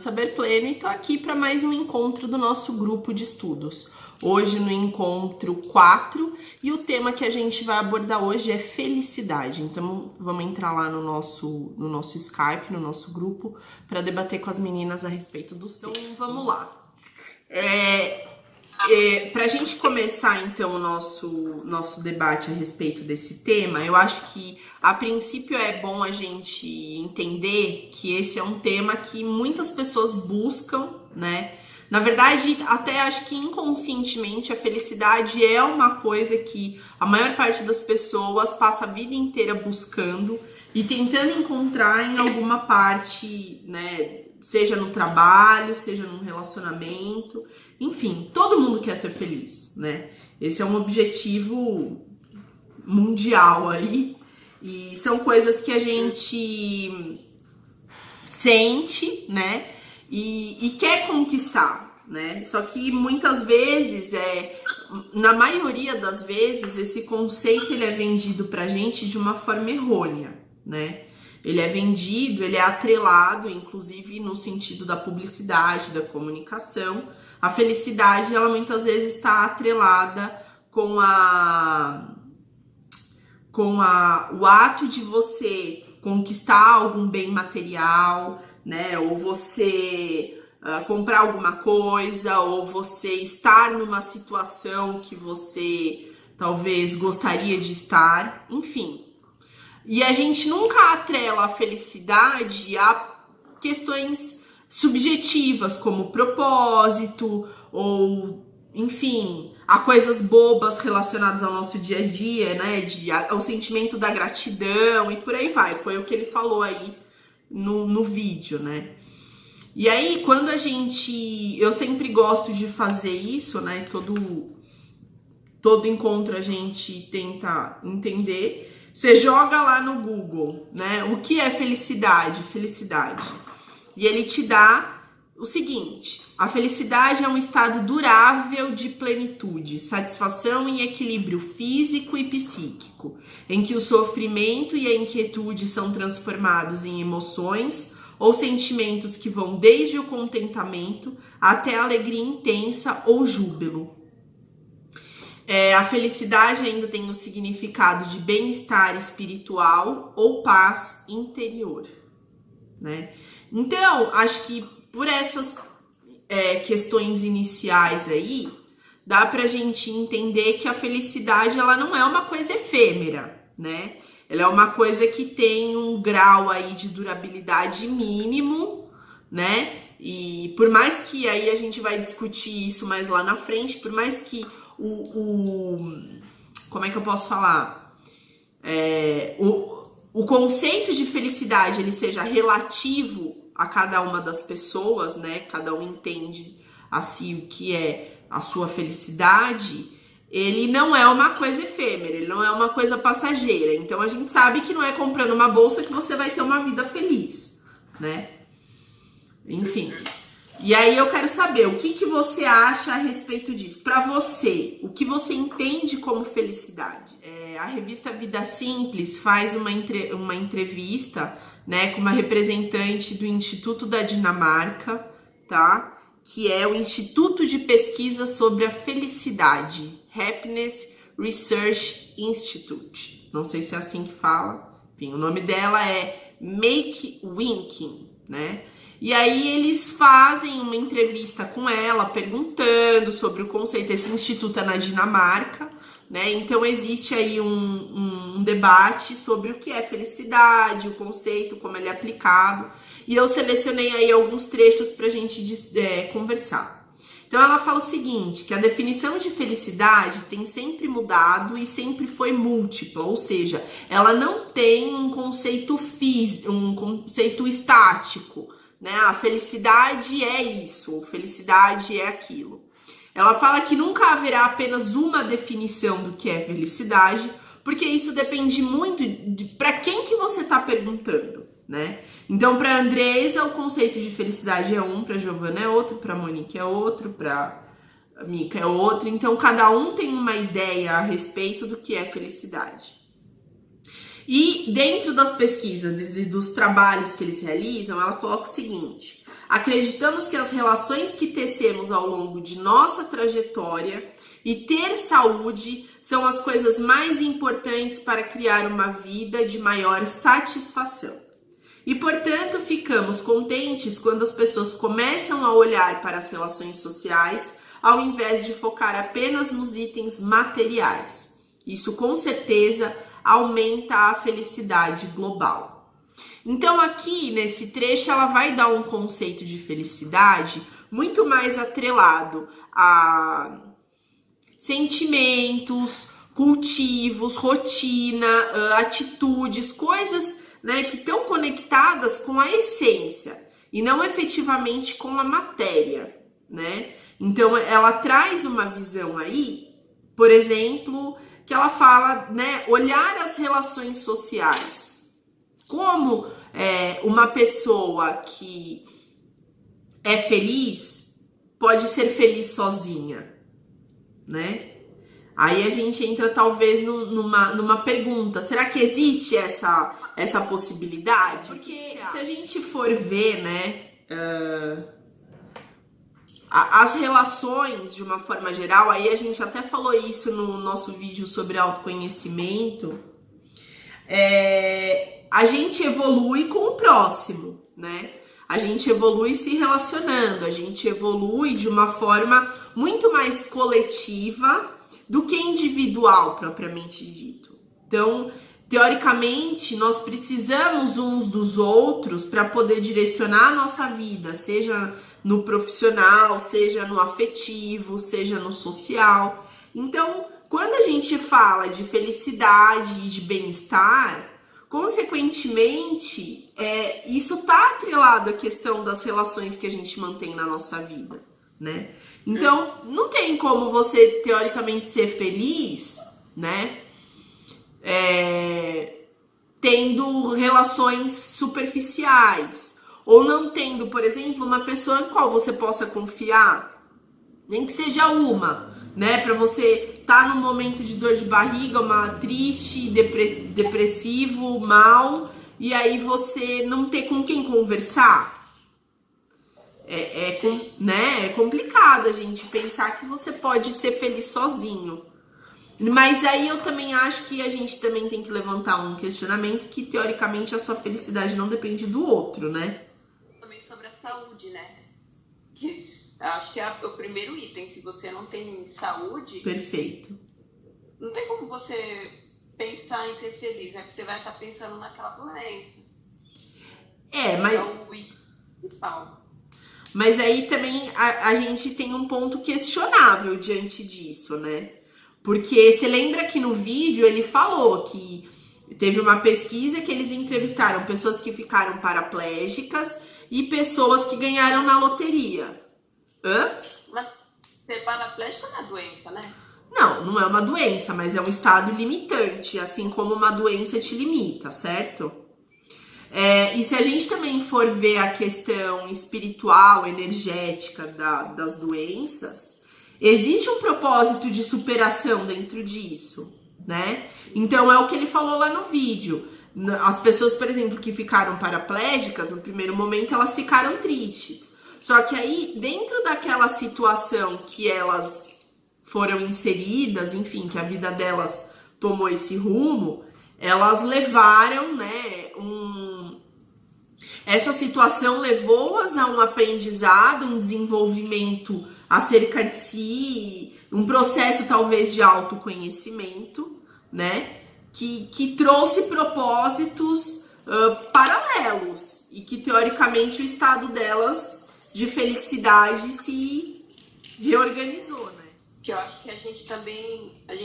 Saber Pleno e tô aqui para mais um encontro do nosso grupo de estudos. Hoje no encontro 4 e o tema que a gente vai abordar hoje é felicidade. Então vamos entrar lá no nosso Skype, no nosso grupo, para debater com as meninas a respeito dos temas. Então vamos lá. Para a gente começar então o nosso debate a respeito desse tema, eu acho que a princípio é bom a gente entender que esse é um tema que muitas pessoas buscam, né? Na verdade, até acho que inconscientemente a felicidade é uma coisa que a maior parte das pessoas passa a vida inteira buscando e tentando encontrar em alguma parte, né? Seja no trabalho, seja num relacionamento, enfim, todo mundo quer ser feliz, né? Esse é um objetivo mundial aí e são coisas que a gente sente, né? E quer conquistar, né? Só que muitas vezes, na maioria das vezes, esse conceito ele é vendido pra gente de uma forma errônea, né? Ele é vendido, ele é atrelado, inclusive no sentido da publicidade, da comunicação. A felicidade, ela muitas vezes está atrelada com o ato de você conquistar algum bem material, né? Ou você comprar alguma coisa, ou você estar numa situação que você talvez gostaria de estar, enfim. E a gente nunca atrela a felicidade a questões subjetivas, como propósito, ou, enfim, a coisas bobas relacionadas ao nosso dia a dia, né? Ao sentimento da gratidão e por aí vai. Foi o que ele falou aí no vídeo, né? E aí, quando eu sempre gosto de fazer isso, né? Todo encontro a gente tenta entender. Você joga lá no Google, né? O que é felicidade? Felicidade. E ele te dá o seguinte: a felicidade é um estado durável de plenitude, satisfação e equilíbrio físico e psíquico, em que o sofrimento e a inquietude são transformados em emoções ou sentimentos que vão desde o contentamento até a alegria intensa ou júbilo. A felicidade ainda tem o significado de bem-estar espiritual ou paz interior, né? Então, acho que por essas questões iniciais aí, dá pra gente entender que a felicidade, ela não é uma coisa efêmera, né? Ela é uma coisa que tem um grau aí de durabilidade mínimo, né? E por mais que aí a gente vai discutir isso mais lá na frente, por mais que como é que eu posso falar? O conceito de felicidade ele seja relativo a cada uma das pessoas, né? Cada um entende assim o que é a sua felicidade. Ele não é uma coisa efêmera, ele não é uma coisa passageira. Então a gente sabe que não é comprando uma bolsa que você vai ter uma vida feliz, né? Enfim. E aí eu quero saber o que você acha a respeito disso. Para você, o que você entende como felicidade? A revista Vida Simples faz uma entrevista, né, com uma representante do Instituto da Dinamarca, tá? Que é o Instituto de Pesquisa sobre a Felicidade, Happiness Research Institute. Não sei se é assim que fala. Enfim, o nome dela é Make Winking, né? E aí eles fazem uma entrevista com ela, perguntando sobre o conceito. Esse instituto é na Dinamarca, né? Então existe aí um debate sobre o que é felicidade, o conceito, como ele é aplicado. E eu selecionei aí alguns trechos pra gente conversar. Então ela fala o seguinte, que a definição de felicidade tem sempre mudado e sempre foi múltipla, ou seja, ela não tem um conceito físico, um conceito estático, né? A felicidade é isso, felicidade é aquilo. Ela fala que nunca haverá apenas uma definição do que é felicidade, porque isso depende muito de para quem que você está perguntando, né? Então, para a Andresa, o conceito de felicidade é um, para a Giovana é outro, para a Monique é outro, para a Mica é outro. Então, cada um tem uma ideia a respeito do que é felicidade. E dentro das pesquisas e dos trabalhos que eles realizam, ela coloca o seguinte: Acreditamos que as relações que tecemos ao longo de nossa trajetória e ter saúde são as coisas mais importantes para criar uma vida de maior satisfação. E, portanto, ficamos contentes quando as pessoas começam a olhar para as relações sociais ao invés de focar apenas nos itens materiais. Isso, com certeza, aumenta a felicidade global. Então, aqui, nesse trecho, ela vai dar um conceito de felicidade muito mais atrelado a sentimentos, cultivos, rotina, atitudes, coisas, né, que estão conectadas com a essência e não efetivamente com a matéria, né? Então, ela traz uma visão aí, por exemplo, que ela fala, né, olhar as relações sociais. Como uma pessoa que é feliz pode ser feliz sozinha, né? Aí a gente entra talvez numa pergunta, será que existe essa possibilidade? Porque se a gente for ver, né, as relações de uma forma geral, aí a gente até falou isso no nosso vídeo sobre autoconhecimento, a gente evolui com o próximo, né? A gente evolui se relacionando, a gente evolui de uma forma muito mais coletiva do que individual, propriamente dito. Então, teoricamente, nós precisamos uns dos outros para poder direcionar a nossa vida, seja no profissional, seja no afetivo, seja no social. Então, quando a gente fala de felicidade e de bem-estar, consequentemente, isso está atrelado à questão das relações que a gente mantém na nossa vida, né? Então, não tem como você, teoricamente, ser feliz, né? Tendo relações superficiais. Ou não tendo, por exemplo, uma pessoa em qual você possa confiar. Nem que seja uma, né? Pra você estar num momento de dor de barriga, triste, depressivo, mal, e aí você não ter com quem conversar. Né? É complicado a gente pensar que você pode ser feliz sozinho. Mas aí eu também acho que a gente também tem que levantar um questionamento que, teoricamente, a sua felicidade não depende do outro, né? Também sobre a saúde, né? Que acho que é o primeiro item. Se você não tem saúde... Perfeito. Não tem como você pensar em ser feliz, né? Porque você vai estar pensando naquela doença. Mas... é o principal. Mas aí também a gente tem um ponto questionável diante disso, né? Porque você lembra que no vídeo ele falou que teve uma pesquisa que eles entrevistaram pessoas que ficaram paraplégicas e pessoas que ganharam na loteria. Mas ser paraplégico não é doença, né? Não é uma doença, mas é um estado limitante, assim como uma doença te limita, certo? E se a gente também for ver a questão espiritual, energética das doenças, existe um propósito de superação dentro disso, né? Então é o que ele falou lá no vídeo. As pessoas, por exemplo, que ficaram paraplégicas, no primeiro momento elas ficaram tristes. Só que aí, dentro daquela situação que elas foram inseridas, enfim, que a vida delas tomou esse rumo, elas levaram, né, essa situação levou-as a um aprendizado, um desenvolvimento acerca de si, um processo talvez de autoconhecimento, né, que trouxe propósitos paralelos e que teoricamente o estado delas de felicidade se reorganizou, né? Que eu acho que a gente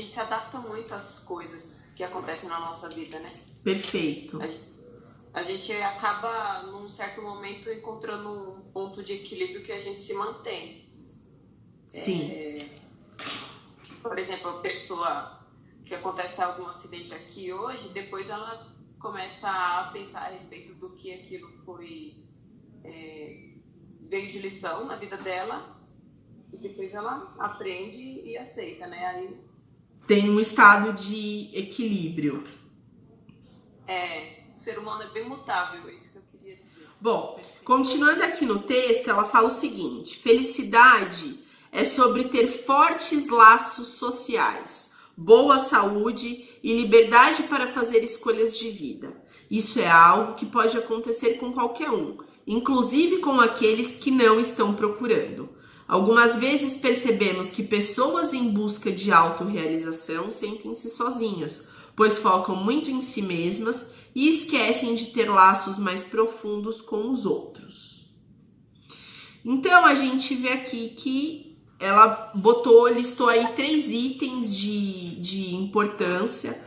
se adapta muito às coisas que acontecem na nossa vida, né? Perfeito. A gente acaba, num certo momento, encontrando um ponto de equilíbrio que a gente se mantém. Sim. Por exemplo, a pessoa que acontece algum acidente aqui hoje, depois ela começa a pensar a respeito do que aquilo veio de lição na vida dela, e depois ela aprende e aceita, né? Aí tem um estado de equilíbrio. O ser humano é bem mutável, é isso que eu queria dizer. Bom, continuando aqui no texto, ela fala o seguinte: felicidade é sobre ter fortes laços sociais, boa saúde e liberdade para fazer escolhas de vida. Isso é algo que pode acontecer com qualquer um, inclusive com aqueles que não estão procurando. Algumas vezes percebemos que pessoas em busca de autorrealização sentem-se sozinhas, pois focam muito em si mesmas e esquecem de ter laços mais profundos com os outros. Então, a gente vê aqui que ela listou aí 3 itens de importância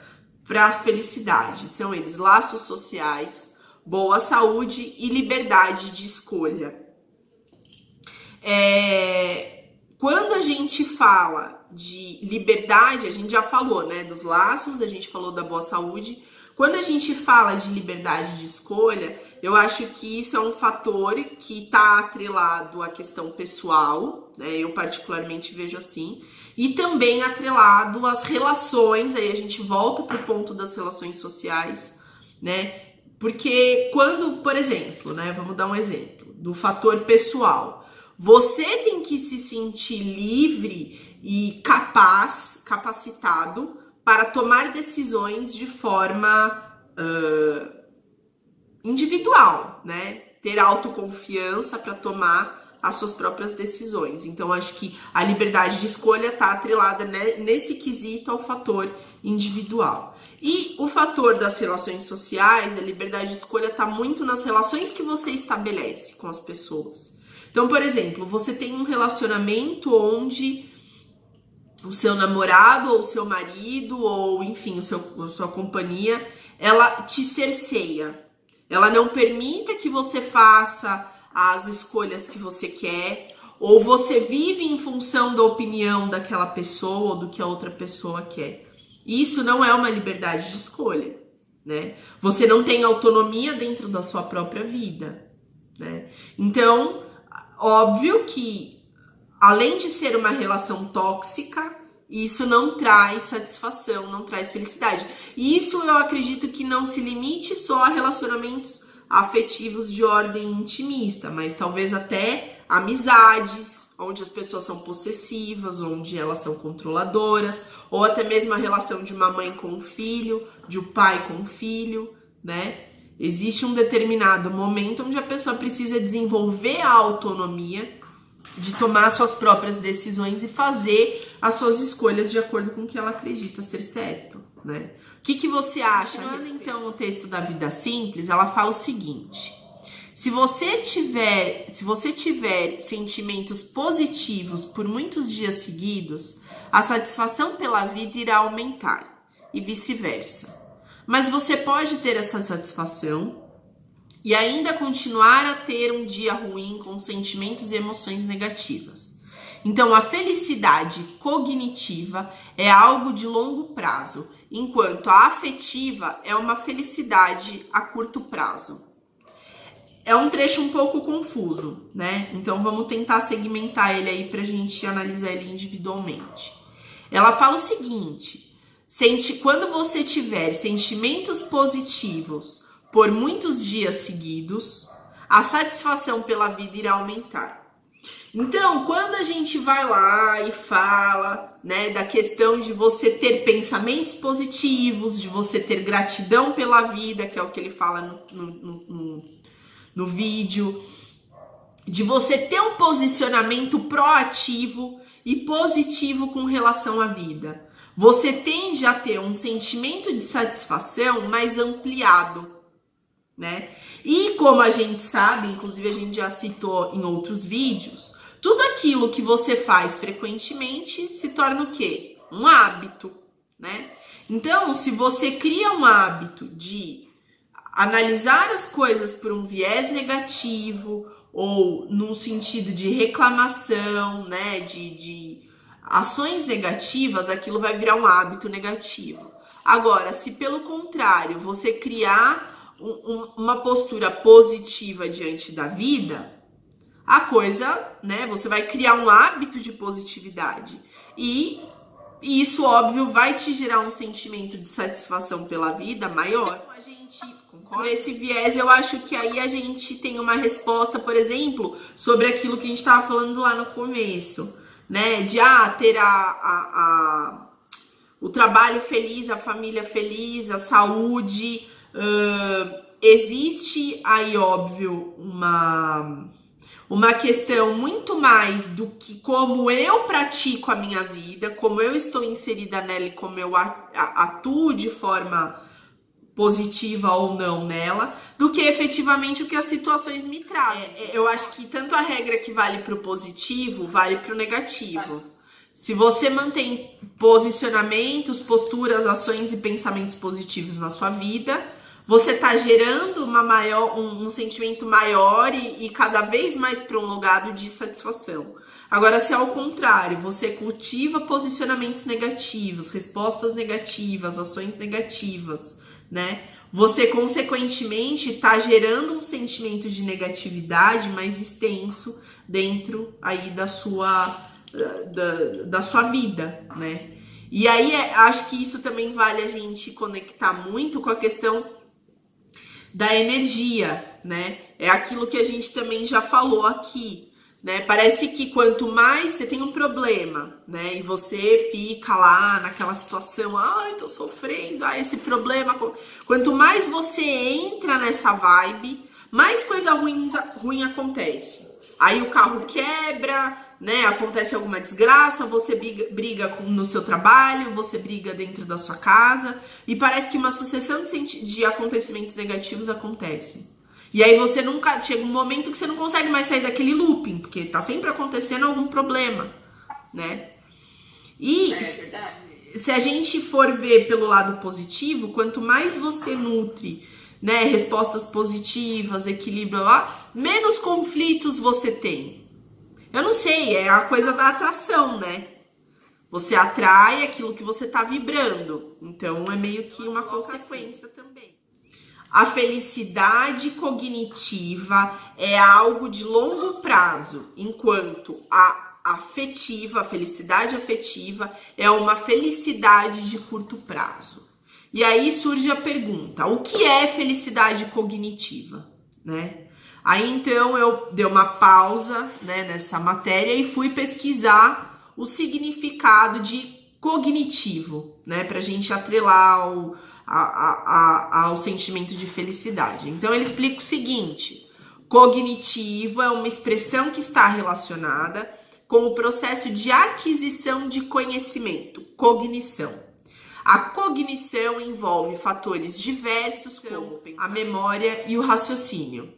para a felicidade. São eles: laços sociais, boa saúde e liberdade de escolha. Quando a gente fala de liberdade, a gente já falou, né, dos laços, a gente falou da boa saúde. Quando a gente fala de liberdade de escolha, eu acho que isso é um fator que está atrelado à questão pessoal, né? Eu particularmente vejo assim, e também atrelado às relações. Aí a gente volta para o ponto das relações sociais, né? Porque quando, por exemplo, né, vamos dar um exemplo do fator pessoal. Você tem que se sentir livre e capacitado para tomar decisões de forma individual, né? Ter autoconfiança para tomar as suas próprias decisões. Então, acho que a liberdade de escolha está atrelada, né, nesse quesito ao fator individual. E o fator das relações sociais, a liberdade de escolha está muito nas relações que você estabelece com as pessoas. Então, por exemplo, você tem um relacionamento onde o seu namorado ou o seu marido ou, enfim, a sua companhia, ela te cerceia. Ela não permite que você faça as escolhas que você quer, ou você vive em função da opinião daquela pessoa ou do que a outra pessoa quer. Isso não é uma liberdade de escolha, né? Você não tem autonomia dentro da sua própria vida, né? Então, óbvio que, além de ser uma relação tóxica, isso não traz satisfação, não traz felicidade. E isso eu acredito que não se limite só a relacionamentos afetivos de ordem intimista, mas talvez até amizades, onde as pessoas são possessivas, onde elas são controladoras, ou até mesmo a relação de uma mãe com um filho, de um pai com um filho, né? Existe um determinado momento onde a pessoa precisa desenvolver a autonomia de tomar suas próprias decisões e fazer as suas escolhas de acordo com o que ela acredita ser certo, né? O que você acha? Continuando então o texto da Vida Simples, ela fala o seguinte: se você tiver sentimentos positivos por muitos dias seguidos, a satisfação pela vida irá aumentar e vice-versa. Mas você pode ter essa satisfação e ainda continuar a ter um dia ruim com sentimentos e emoções negativas. Então, a felicidade cognitiva é algo de longo prazo, enquanto a afetiva é uma felicidade a curto prazo. É um trecho um pouco confuso, né? Então, vamos tentar segmentar ele aí pra gente analisar ele individualmente. Ela fala o seguinte: quando você tiver sentimentos positivos por muitos dias seguidos, a satisfação pela vida irá aumentar. Então, quando a gente vai lá e fala, né, da questão de você ter pensamentos positivos, de você ter gratidão pela vida, que é o que ele fala no vídeo, de você ter um posicionamento proativo e positivo com relação à vida, você tende a ter um sentimento de satisfação mais ampliado, né? E como a gente sabe, inclusive a gente já citou em outros vídeos, tudo aquilo que você faz frequentemente se torna o quê? Um hábito, né? Então, se você cria um hábito de analisar as coisas por um viés negativo ou no sentido de reclamação, né, de ações negativas, aquilo vai virar um hábito negativo. Agora, se pelo contrário, você criar uma postura positiva diante da vida, a coisa, né, você vai criar um hábito de positividade. E isso, óbvio, vai te gerar um sentimento de satisfação pela vida maior. A gente Por esse viés, eu acho que aí a gente tem uma resposta, por exemplo, sobre aquilo que a gente estava falando lá no começo, né? De ter o trabalho feliz, a família feliz, a saúde. Existe aí, óbvio, uma questão muito mais do que como eu pratico a minha vida, como eu estou inserida nela e como eu atuo de forma positiva ou não nela, do que efetivamente o que as situações me trazem. Eu acho que tanto a regra que vale para o positivo, vale para o negativo. Se você mantém posicionamentos, posturas, ações e pensamentos positivos na sua vida, você está gerando um sentimento maior e cada vez mais prolongado de satisfação. Agora, se ao contrário, você cultiva posicionamentos negativos, respostas negativas, ações negativas, né? Você, consequentemente, está gerando um sentimento de negatividade mais extenso dentro aí da sua vida, né? E aí, acho que isso também vale a gente conectar muito com a questão da energia, né? É aquilo que a gente também já falou aqui, né? Parece que quanto mais você tem um problema, né? E você fica lá naquela situação, tô sofrendo, esse problema. Quanto mais você entra nessa vibe, mais coisa ruim acontece. Aí o carro quebra, né? Acontece alguma desgraça, você briga no seu trabalho, você briga dentro da sua casa, e parece que uma sucessão de acontecimentos negativos acontece. E aí você nunca chega um momento que você não consegue mais sair daquele looping, porque tá sempre acontecendo algum problema, né? E se a gente for ver pelo lado positivo, quanto mais você nutre, né, respostas positivas, equilíbrio lá, menos conflitos você tem. Eu não sei, é a coisa da atração, né? Você atrai aquilo que você tá vibrando. Então é meio que uma consequência também. A felicidade cognitiva é algo de longo prazo, enquanto a felicidade afetiva é uma felicidade de curto prazo. E aí surge a pergunta, o que é felicidade cognitiva, né? Aí então eu dei uma pausa, né, nessa matéria e fui pesquisar o significado de cognitivo, né, pra gente atrelar ao sentimento de felicidade. Então ele explica o seguinte: cognitivo é uma expressão que está relacionada com o processo de aquisição de conhecimento, cognição. A cognição envolve fatores diversos como a memória e o raciocínio,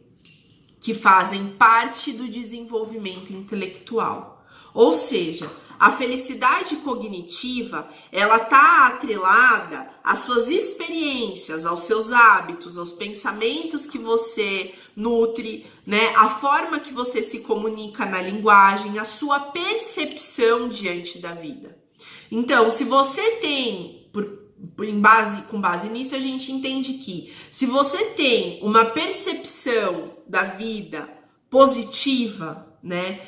que fazem parte do desenvolvimento intelectual. Ou seja, a felicidade cognitiva, ela tá atrelada às suas experiências, aos seus hábitos, aos pensamentos que você nutre, né? A forma que você se comunica na linguagem, a sua percepção diante da vida. Então, se você tem, com base nisso, a gente entende que se você tem uma percepção da vida positiva, né,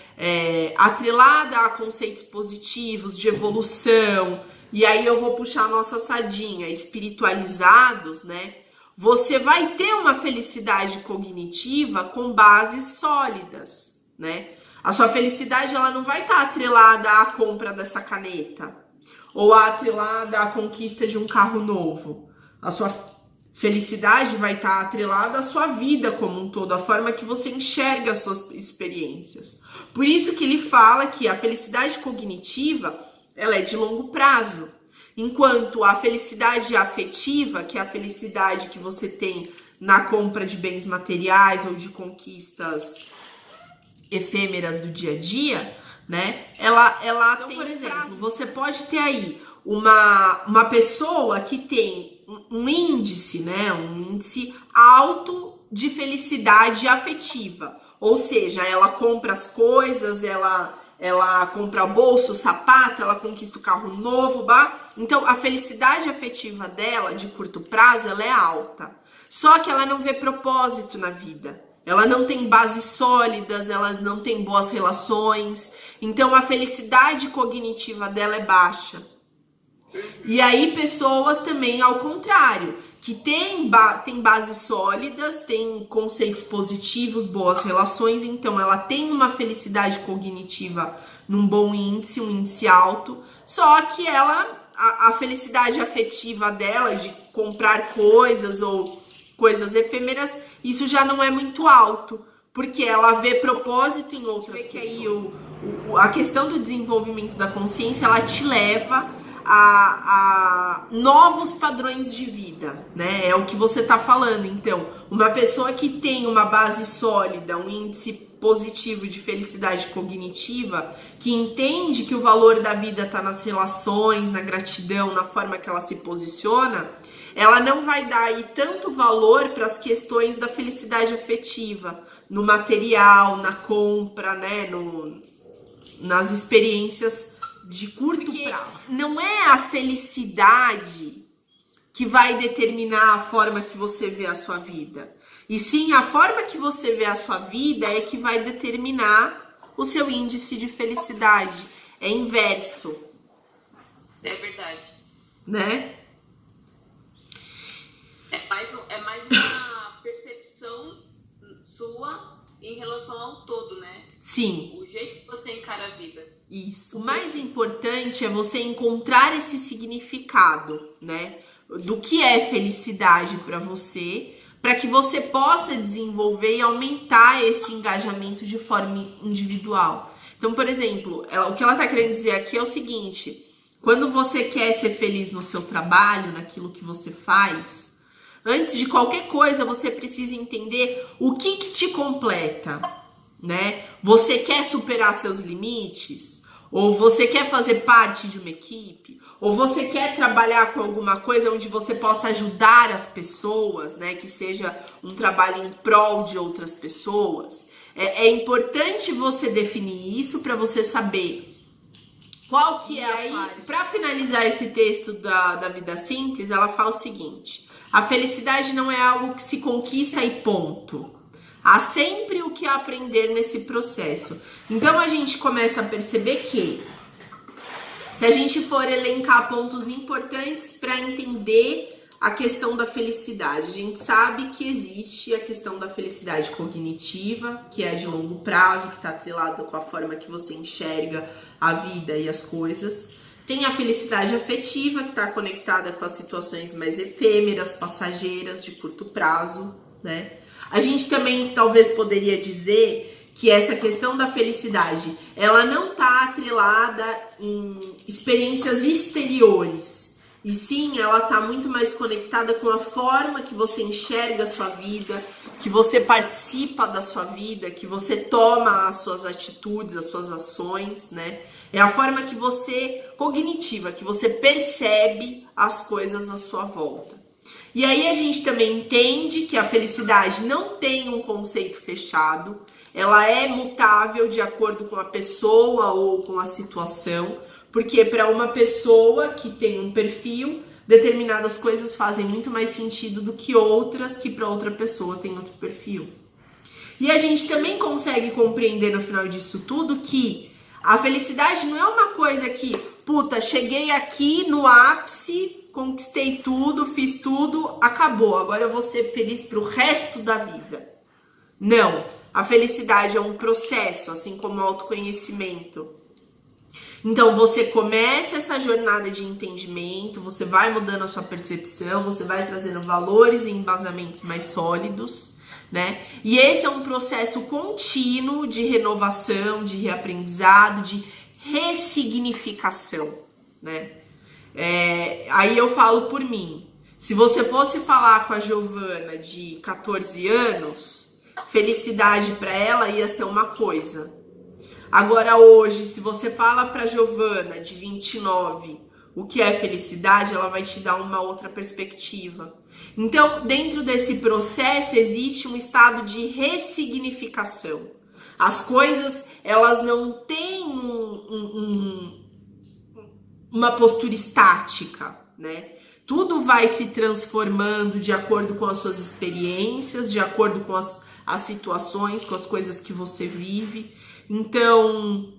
atrelada a conceitos positivos de evolução, e aí eu vou puxar a nossa sardinha, espiritualizados, né, você vai ter uma felicidade cognitiva com bases sólidas, né? A sua felicidade, ela não vai estar atrelada à compra dessa caneta ou atrelada à conquista de um carro novo. A sua felicidade vai estar atrelada à sua vida como um todo, a forma que você enxerga as suas experiências. Por isso que ele fala que a felicidade cognitiva, ela é de longo prazo, enquanto a felicidade afetiva, que é a felicidade que você tem na compra de bens materiais ou de conquistas efêmeras do dia a dia, né? Ela então, tem, por exemplo, você pode ter aí uma pessoa que tem um índice, né? Um índice alto de felicidade afetiva. Ou seja, ela compra as coisas, ela compra bolso, sapato, ela conquista o carro novo, Então, a felicidade afetiva dela, de curto prazo, ela é alta. Só que ela não vê propósito na vida. Ela não tem bases sólidas, ela não tem boas relações. Então, a felicidade cognitiva dela é baixa. E aí, pessoas também, ao contrário, que tem bases sólidas, tem conceitos positivos, boas relações, então ela tem uma felicidade cognitiva num bom índice, um índice alto, só que a felicidade afetiva dela, de comprar coisas ou coisas efêmeras, isso já não é muito alto, porque ela vê propósito em outras questões. Que aí a questão do desenvolvimento da consciência, ela te leva a novos padrões de vida, né? É o que você tá falando. Então, uma pessoa que tem uma base sólida, um índice positivo de felicidade cognitiva, que entende que o valor da vida tá nas relações, na gratidão, na forma que ela se posiciona, ela não vai dar aí tanto valor para as questões da felicidade afetiva, no material, na compra, né? Nas experiências de curto prazo. Não é a felicidade que vai determinar a forma que você vê a sua vida. E sim, a forma que você vê a sua vida é que vai determinar o seu índice de felicidade. É inverso. É verdade. Né? É mais uma percepção sua em relação ao todo, né? Sim. O jeito que você encara a vida. Isso. O mais importante é você encontrar esse significado, né? Do que é felicidade para você, para que você possa desenvolver e aumentar esse engajamento de forma individual. Então, por exemplo, o que ela tá querendo dizer aqui é o seguinte: quando você quer ser feliz no seu trabalho, naquilo que você faz, antes de qualquer coisa, você precisa entender o que te completa, né? Você quer superar seus limites? Ou você quer fazer parte de uma equipe? Ou você quer trabalhar com alguma coisa onde você possa ajudar as pessoas, né? Que seja um trabalho em prol de outras pessoas? É importante você definir isso para você saber qual que é a sua área. Para finalizar esse texto da Vida Simples, ela fala o seguinte: a felicidade não é algo que se conquista e ponto. Há sempre o que aprender nesse processo. Então a gente começa a perceber que, se a gente for elencar pontos importantes para entender a questão da felicidade, a gente sabe que existe a questão da felicidade cognitiva, que é de longo prazo, que está atrelada com a forma que você enxerga a vida e as coisas. Tem a felicidade afetiva, que está conectada com as situações mais efêmeras, passageiras, de curto prazo, né? A gente também talvez poderia dizer que essa questão da felicidade, ela não está atrelada em experiências exteriores. E sim, ela está muito mais conectada com a forma que você enxerga a sua vida, que você participa da sua vida, que você toma as suas atitudes, as suas ações, né? É a forma que você, cognitiva, que você percebe as coisas à sua volta. E aí a gente também entende que a felicidade não tem um conceito fechado, ela é mutável de acordo com a pessoa ou com a situação, porque para uma pessoa que tem um perfil, determinadas coisas fazem muito mais sentido do que outras que para outra pessoa tem outro perfil. E a gente também consegue compreender no final disso tudo que a felicidade não é uma coisa que, puta, cheguei aqui no ápice, conquistei tudo, fiz tudo, acabou, agora eu vou ser feliz pro resto da vida. Não, a felicidade é um processo, assim como o autoconhecimento. Então você começa essa jornada de entendimento, você vai mudando a sua percepção, você vai trazendo valores e embasamentos mais sólidos, né? E esse é um processo contínuo de renovação, de reaprendizado, de ressignificação, né? Aí eu falo por mim. Se você fosse falar com a Giovana de 14 anos, felicidade para ela ia ser uma coisa. Agora hoje, se você fala para a Giovana de 29 o que é felicidade, ela vai te dar uma outra perspectiva. Então, dentro desse processo existe um estado de ressignificação. As coisas, elas não têm uma postura estática, né? Tudo vai se transformando de acordo com as suas experiências, de acordo com as situações, com as coisas que você vive. Então,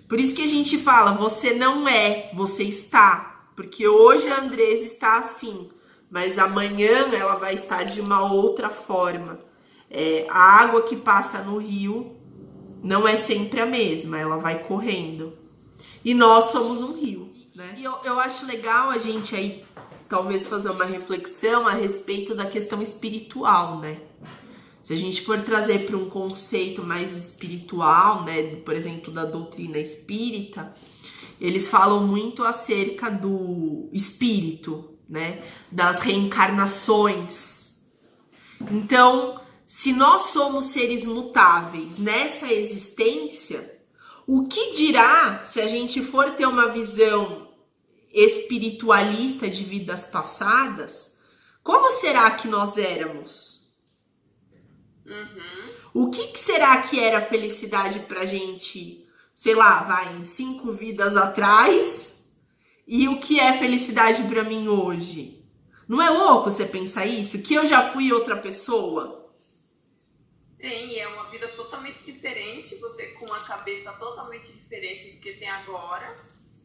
por isso que a gente fala, você não é, você está. Porque hoje a Andresa está assim, mas amanhã ela vai estar de uma outra forma. A água que passa no rio não é sempre a mesma, ela vai correndo. E nós somos um rio, né? E eu acho legal a gente aí talvez fazer uma reflexão a respeito da questão espiritual, né? Se a gente for trazer para um conceito mais espiritual, né, por exemplo, da doutrina espírita, eles falam muito acerca do espírito, né, das reencarnações. Então, se nós somos seres mutáveis nessa existência, o que dirá se a gente for ter uma visão espiritualista de vidas passadas? Como será que nós éramos? O que será que era felicidade pra gente, sei lá, vai, em 5 vidas atrás? E o que é felicidade pra mim hoje? Não é louco você pensar isso? Que eu já fui outra pessoa? Sim, e é uma vida totalmente diferente, você com uma cabeça totalmente diferente do que tem agora,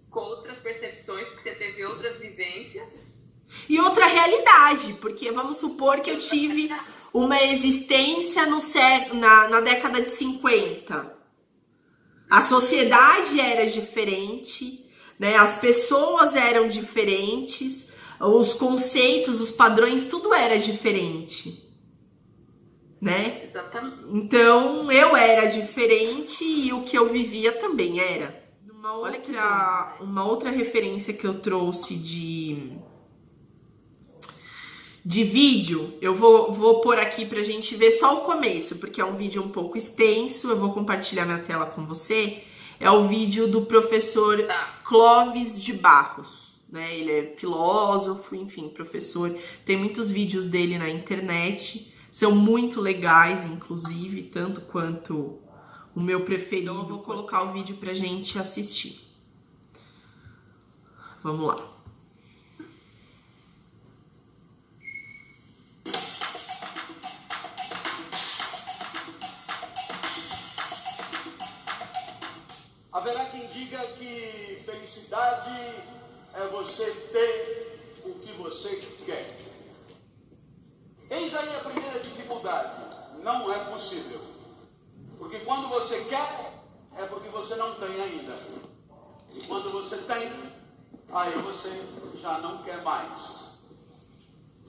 com outras percepções, porque você teve outras vivências. E outra realidade, porque vamos supor que eu tive uma existência na década de 50. A sociedade era diferente, né? As pessoas eram diferentes, os conceitos, os padrões, tudo era diferente, né? Exatamente. Então, eu era diferente e o que eu vivia também era. Uma outra referência que eu trouxe de vídeo, eu vou pôr aqui pra gente ver só o começo, porque é um vídeo um pouco extenso, eu vou compartilhar minha tela com você. É o vídeo do professor Clóvis de Barros, né? Ele é filósofo, enfim, professor. Tem muitos vídeos dele na internet, são muito legais, inclusive, tanto quanto o meu preferido. Então eu vou colocar o vídeo pra gente assistir. Vamos lá. Haverá quem diga que felicidade é você ter o que você quer. Eis aí a primeira dificuldade. Não é possível. Porque quando você quer, é porque você não tem ainda. E quando você tem, aí você já não quer mais.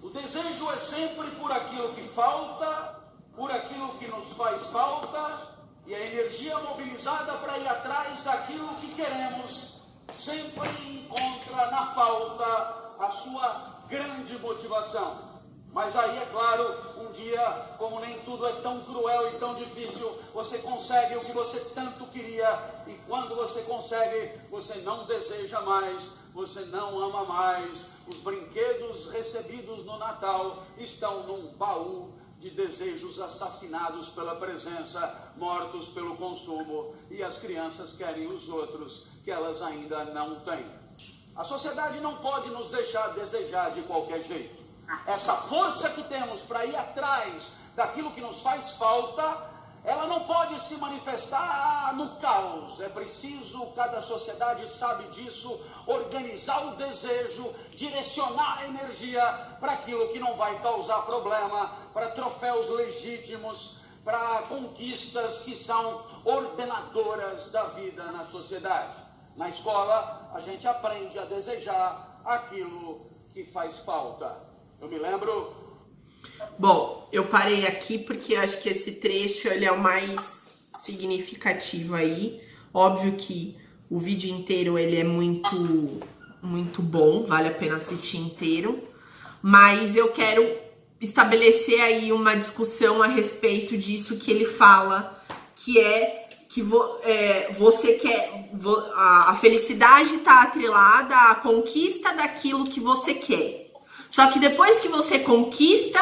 O desejo é sempre por aquilo que falta, por aquilo que nos faz falta, e a energia mobilizada para ir atrás daquilo que queremos sempre encontra na falta a sua grande motivação. Mas aí, é claro, um dia, como nem tudo é tão cruel e tão difícil, você consegue o que você tanto queria, e quando você consegue, você não deseja mais, você não ama mais. Os brinquedos recebidos no Natal estão num baú de desejos assassinados pela presença, mortos pelo consumo, e as crianças querem os outros que elas ainda não têm. A sociedade não pode nos deixar desejar de qualquer jeito. Essa força que temos para ir atrás daquilo que nos faz falta, ela não pode se manifestar no caos. É preciso, cada sociedade sabe disso, organizar o desejo, direcionar a energia para aquilo que não vai causar problema, para troféus legítimos, para conquistas que são ordenadoras da vida na sociedade. Na escola, a gente aprende a desejar aquilo que faz falta. Eu me lembro... Bom, eu parei aqui porque acho que esse trecho ele é o mais significativo aí. Óbvio que o vídeo inteiro ele é muito bom, vale a pena assistir inteiro. Mas eu quero estabelecer aí uma discussão a respeito disso que ele fala, que é que você quer... A felicidade está atrelada à conquista daquilo que você quer. Só que depois que você conquista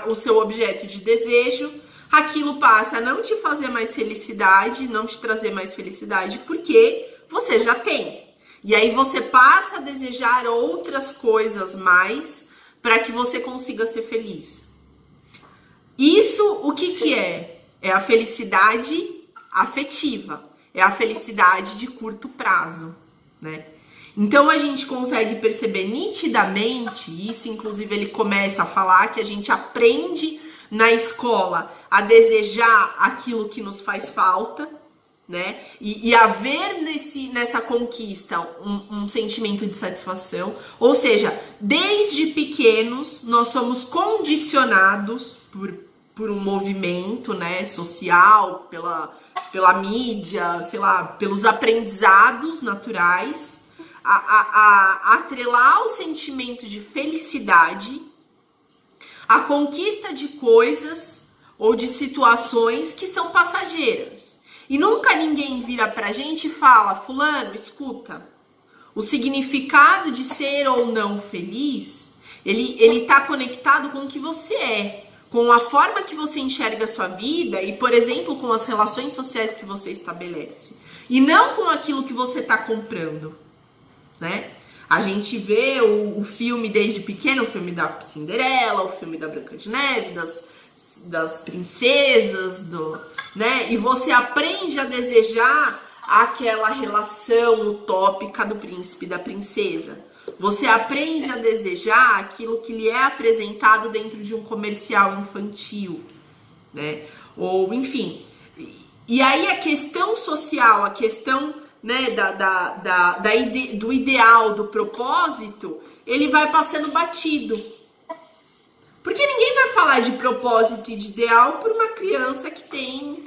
o seu objeto de desejo, aquilo passa a não te fazer mais felicidade, não te trazer mais felicidade, porque você já tem. E aí você passa a desejar outras coisas mais para que você consiga ser feliz. Isso o que é? É a felicidade afetiva, é a felicidade de curto prazo, né? Então a gente consegue perceber nitidamente, isso inclusive ele começa a falar que a gente aprende na escola a desejar aquilo que nos faz falta, né? E haver nessa conquista um sentimento de satisfação. Ou seja, desde pequenos nós somos condicionados por um movimento, né, social, pela mídia, sei lá, pelos aprendizados naturais, a atrelar o sentimento de felicidade à conquista de coisas ou de situações que são passageiras. E nunca ninguém vira pra gente e fala: fulano, escuta, o significado de ser ou não feliz, ele tá conectado com o que você é, com a forma que você enxerga a sua vida e, por exemplo, com as relações sociais que você estabelece. E não com aquilo que você tá comprando, né? A gente vê o filme desde pequeno, o filme da Cinderela, o filme da Branca de Neve, das princesas, né? E você aprende a desejar aquela relação utópica do príncipe e da princesa. Você aprende a desejar aquilo que lhe é apresentado dentro de um comercial infantil, né? Ou, enfim. E aí a questão social, a questão, né, do ideal, do propósito, ele vai passando batido. Porque ninguém vai falar de propósito e de ideal por uma criança que tem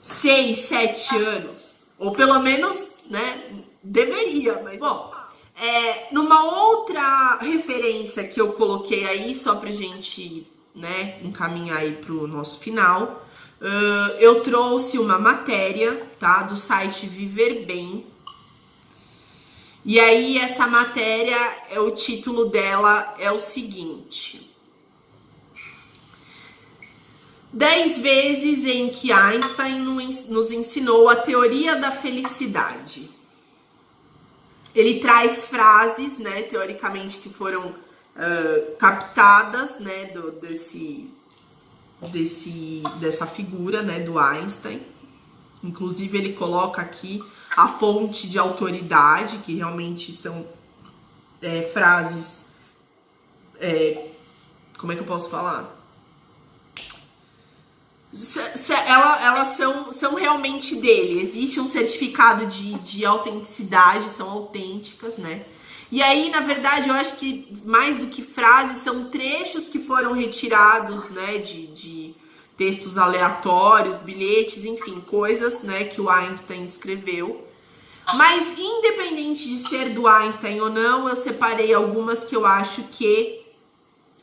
6, 7 anos. Ou pelo menos, né, deveria, mas... Bom, numa outra referência que eu coloquei aí, só pra gente, né, encaminhar aí pro nosso final, eu trouxe uma matéria, tá, do site Viver Bem. E aí essa matéria, o título dela é o seguinte: 10 vezes em que Einstein nos ensinou a teoria da felicidade. Ele traz frases, né, teoricamente, que foram captadas, né, dessa figura, né, do Einstein. Inclusive ele coloca aqui a fonte de autoridade, que realmente são frases, como é que eu posso falar? Elas são realmente dele. Existe um certificado de autenticidade, são autênticas, né? E aí, na verdade, eu acho que mais do que frases, são trechos que foram retirados, né, de textos aleatórios, bilhetes, enfim, coisas, né, que o Einstein escreveu. Mas, independente de ser do Einstein ou não, eu separei algumas que eu acho que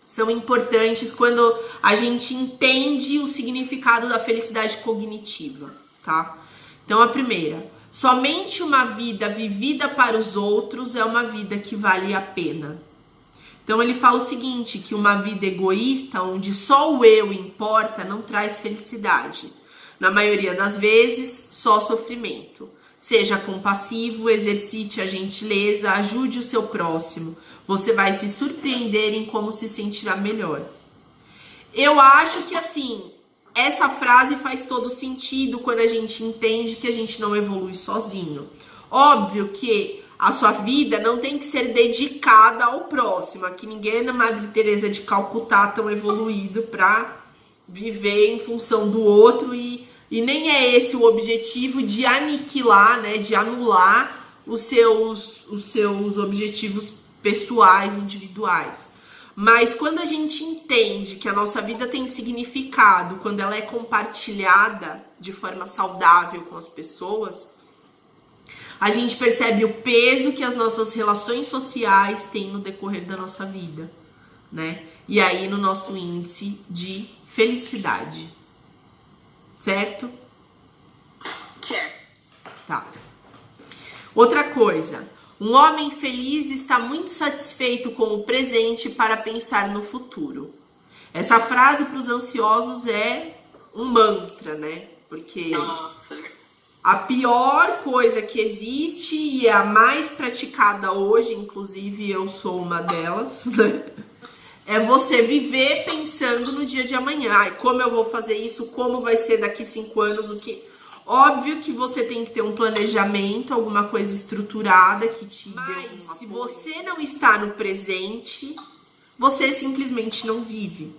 são importantes quando a gente entende o significado da felicidade cognitiva, tá? Então, a primeira: somente uma vida vivida para os outros é uma vida que vale a pena. Então, ele fala o seguinte, que uma vida egoísta, onde só o eu importa, não traz felicidade. Na maioria das vezes, só sofrimento. Seja compassivo, exercite a gentileza, ajude o seu próximo. Você vai se surpreender em como se sentirá melhor. Eu acho que, assim, essa frase faz todo sentido quando a gente entende que a gente não evolui sozinho. Óbvio que a sua vida não tem que ser dedicada ao próximo. Aqui ninguém é na Madre Teresa de Calcutá tão evoluído para viver em função do outro e nem é esse o objetivo de aniquilar, né, de anular os seus objetivos pessoais, individuais. Mas quando a gente entende que a nossa vida tem significado, quando ela é compartilhada de forma saudável com as pessoas, a gente percebe o peso que as nossas relações sociais têm no decorrer da nossa vida, né? E aí no nosso índice de felicidade. Certo? Certo. Tá. Outra coisa: um homem feliz está muito satisfeito com o presente para pensar no futuro. Essa frase para os ansiosos é um mantra, né? Porque Nossa. a pior coisa que existe e a mais praticada hoje, inclusive eu sou uma delas, né, é você viver pensando no dia de amanhã. Ai, como eu vou fazer isso? Como vai ser daqui 5 anos? Óbvio que você tem que ter um planejamento, alguma coisa estruturada que te dê um apoio. Se você não está no presente, você simplesmente não vive.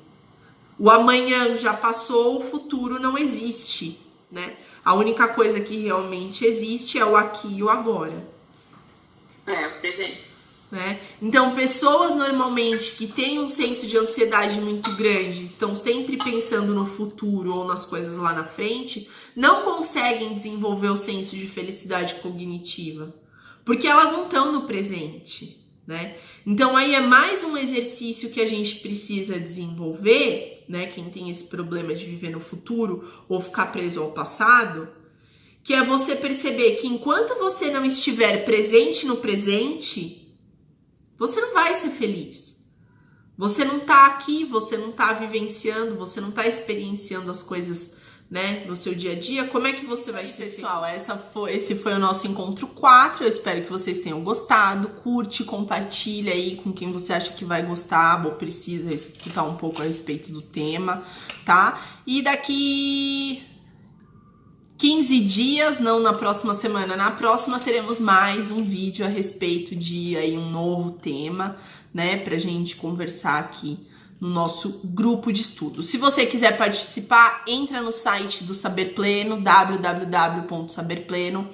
O amanhã já passou, o futuro não existe, né? A única coisa que realmente existe é o aqui e o agora. O presente. Né? Então, pessoas normalmente que têm um senso de ansiedade muito grande, estão sempre pensando no futuro ou nas coisas lá na frente, não conseguem desenvolver o senso de felicidade cognitiva, porque elas não estão no presente, né? Então, aí é mais um exercício que a gente precisa desenvolver, né? Quem tem esse problema de viver no futuro ou ficar preso ao passado, que é você perceber que enquanto você não estiver presente no presente, você não vai ser feliz. Você não tá aqui, você não tá vivenciando, você não tá experienciando as coisas, né, no seu dia a dia. Como é que você vai ser, pessoal? Esse foi o nosso encontro 4. Eu espero que vocês tenham gostado. Curte, compartilha aí com quem você acha que vai gostar ou precisa escutar um pouco a respeito do tema, tá? E daqui 15 dias, não na próxima semana, na próxima teremos mais um vídeo a respeito de aí um novo tema, né, pra gente conversar aqui no nosso grupo de estudo. Se você quiser participar, entra no site do Saber Pleno, www.saberpleno,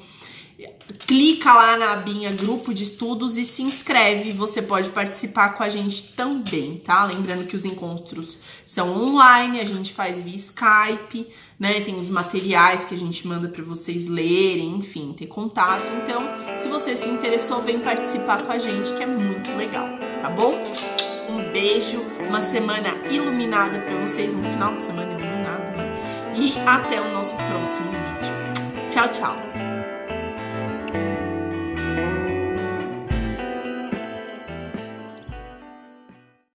clica lá na abinha grupo de estudos e se inscreve. Você pode participar com a gente também, tá? Lembrando que os encontros são online, a gente faz via Skype, né? Tem os materiais que a gente manda para vocês lerem, enfim, ter contato. Então, se você se interessou, vem participar com a gente, que é muito legal, tá bom? Um beijo, uma semana iluminada para vocês, um final de semana iluminado, né? E até o nosso próximo vídeo. Tchau, tchau!